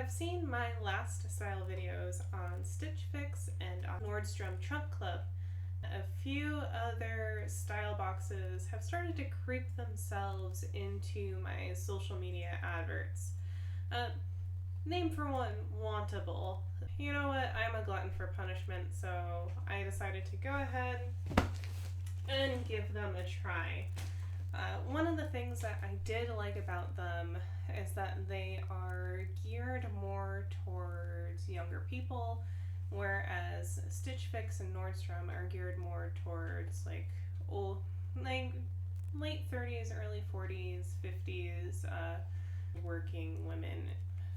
have seen my last style videos on Stitch Fix and on Nordstrom Trunk Club, a few other style boxes have started to creep themselves into my social media adverts. Name for one, Wantable. You know what, I'm a glutton for punishment, so I decided to go ahead and give them a try. One of the things that I did like about them is that they are geared more towards younger people, whereas Stitch Fix and Nordstrom are geared more towards like late 30s, early 40s, 50s, working women,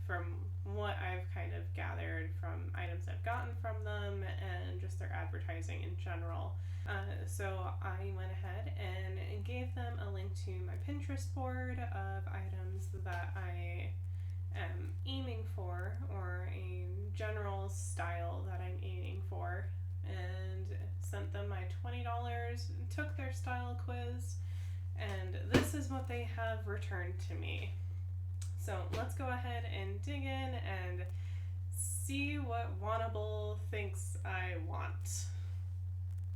from what I've kind of gathered from items I've gotten from them and just their advertising in general. So I went ahead and gave them a link to my Pinterest board of items that I am aiming for, or a general style that I'm aiming for, and sent them my $20, took their style quiz, and this is what they have returned to me. So let's go ahead and dig in and see what Wantable thinks I want.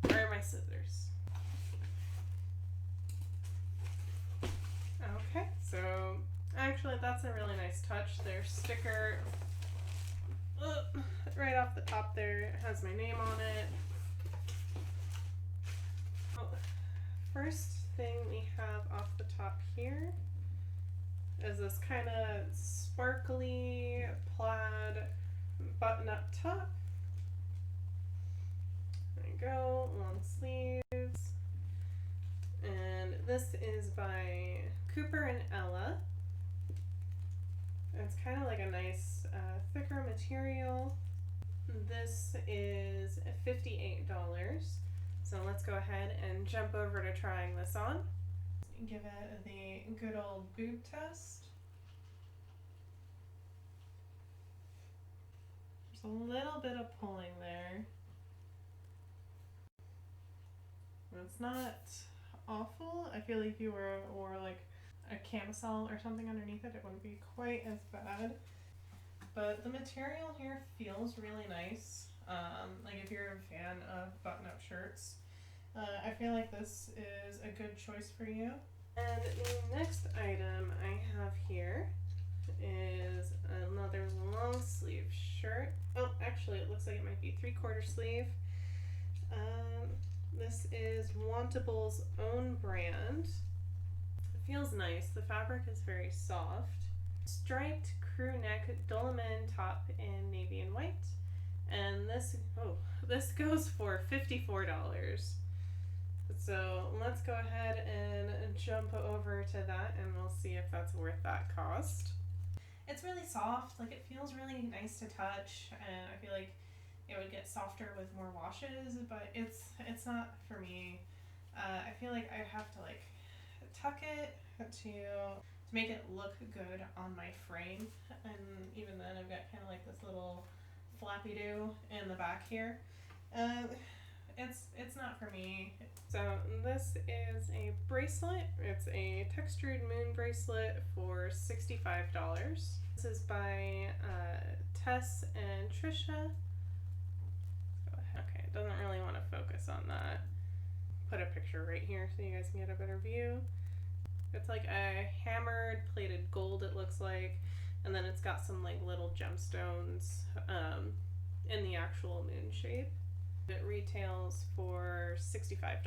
Where are my scissors? Okay, so actually that's a really nice touch. Their sticker, right off the top there, has my name on it. First thing we have off the top here is this kind of sparkly plaid button-up top. There you go, long sleeves. And this is by Cooper and Ella. It's kind of like a nice thicker material. This is $58. So let's go ahead and jump over to trying this on. Give it the good old boob test. There's a little bit of pulling there. It's not awful. I feel like if you wore like a camisole or something underneath it, it wouldn't be quite as bad. But the material here feels really nice. Like if you're a fan of button-up shirts, I feel like this is a good choice for you. And the next item I have here is another long sleeve shirt. Oh, actually it looks like it might be 3/4 sleeve. This is Wantable's own brand. It feels nice. The fabric is very soft. Striped crew neck Dolaman top in navy and white. And this goes for $54. So let's go ahead and jump over to that and we'll see if that's worth that cost. It's really soft, like it feels really nice to touch, and I feel like it would get softer with more washes, but it's not for me. I feel like I have to like tuck it to make it look good on my frame, and even then I've got kind of like this little flappy do in the back here. It's not for me. So this is a bracelet. It's a textured moon bracelet for $65. This is by Tess and Trisha. Okay, it doesn't really want to focus on that. Put a picture right here so you guys can get a better view. It's like a hammered plated gold, it looks like, and then it's got some like little gemstones in the actual moon shape. It retails for $65.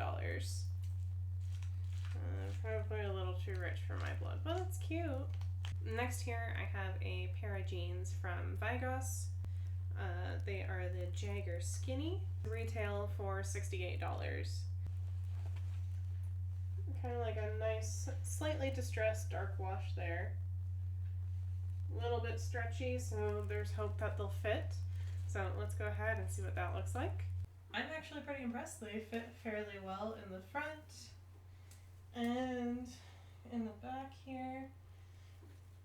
Probably a little too rich for my blood, but it's cute. Next here I have a pair of jeans from Vigos. They are the Jagger Skinny. Retail for $68. Kind of like a nice, slightly distressed dark wash there. A little bit stretchy, so there's hope that they'll fit. So let's go ahead and see what that looks like. I'm actually pretty impressed. They fit fairly well in the front and in the back here.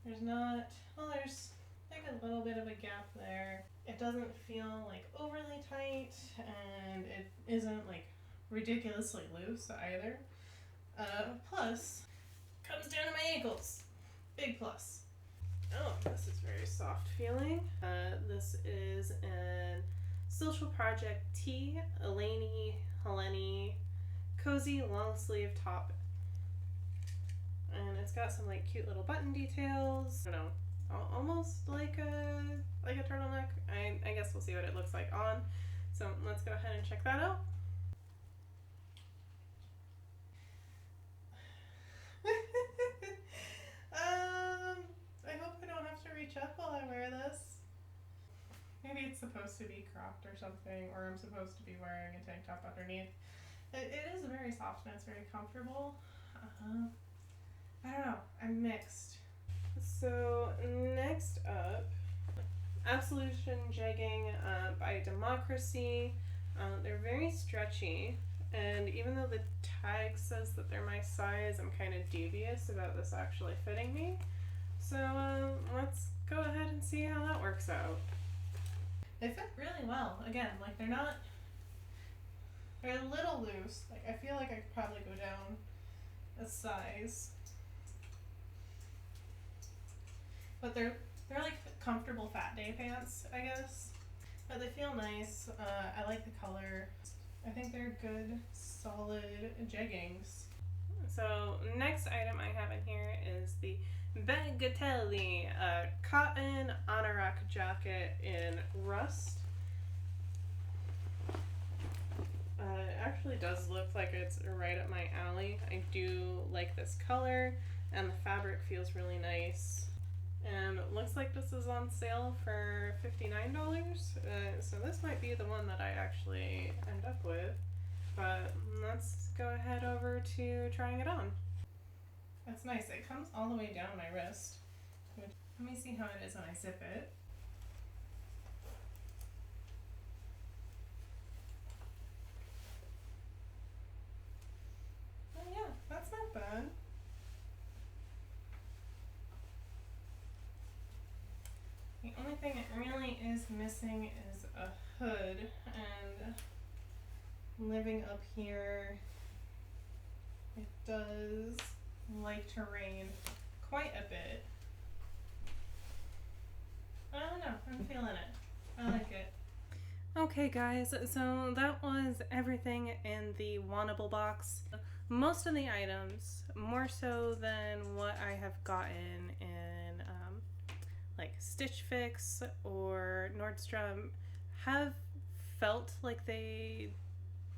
There's not, well, there's like a little bit of a gap there. It doesn't feel like overly tight, and it isn't like ridiculously loose either. Plus, comes down to my ankles. Big plus. Oh, this is very soft feeling. This is an Social Project Tee, Eleni Heleni cozy long sleeve top. And it's got some like cute little button details. I don't know, almost like a turtleneck. I guess we'll see what it looks like on. So let's go ahead and check that out. I hope I don't have to reach up while I wear this. Maybe it's supposed to be cropped or something, or I'm supposed to be wearing a tank top underneath. It is very soft and it's very comfortable. I don't know, I'm mixed. So next up, Absolution Jegging by Democracy. They're very stretchy, and even though the tag says that they're my size, I'm kind of dubious about this actually fitting me. So let's go ahead and see how that works out. They fit really well. Again, like they're a little loose. Like I feel like I could probably go down a size. But they're like comfortable fat day pants, I guess. But they feel nice. I like the color. I think they're good, solid jeggings. So next item I have in here is the Bagatelli cotton anorak jacket in rust. It actually does look like it's right up my alley. I do like this color, and the fabric feels really nice. And it looks like this is on sale for $59. So this might be the one that I actually end up with. But let's go ahead over to trying it on. That's nice. It comes all the way down my wrist. Let me see how it is when I zip it. Oh yeah, that's not bad. The only thing it really is missing is a hood, and living up here, it does like to rain quite a bit. I don't know, I'm feeling it. I like it. Okay guys, so that was everything in the Wantable box. Most of the items, more so than what I have gotten in like Stitch Fix or Nordstrom, have felt like they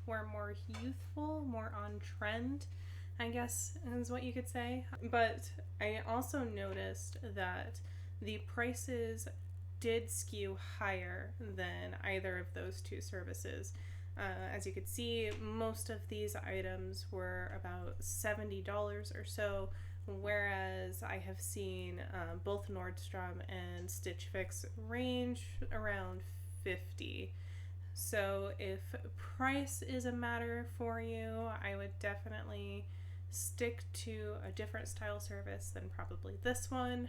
were more youthful, more on trend, I guess is what you could say. But I also noticed that the prices did skew higher than either of those two services. As you could see, most of these items were about $70 or so, whereas I have seen both Nordstrom and Stitch Fix range around $50. So if price is a matter for you, I would definitely stick to a different style service than probably this one.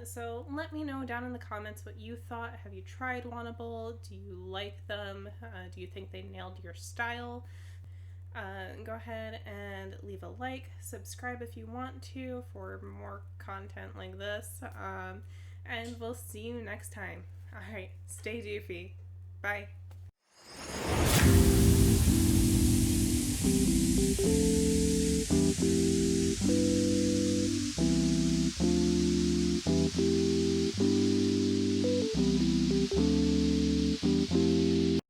So let me know down in the comments what you thought. Have you tried Wantable? Do you like them? Do you think they nailed your style? Go ahead and leave a like, subscribe if you want to for more content like this, and we'll see you next time. Alright, stay doofy. Bye.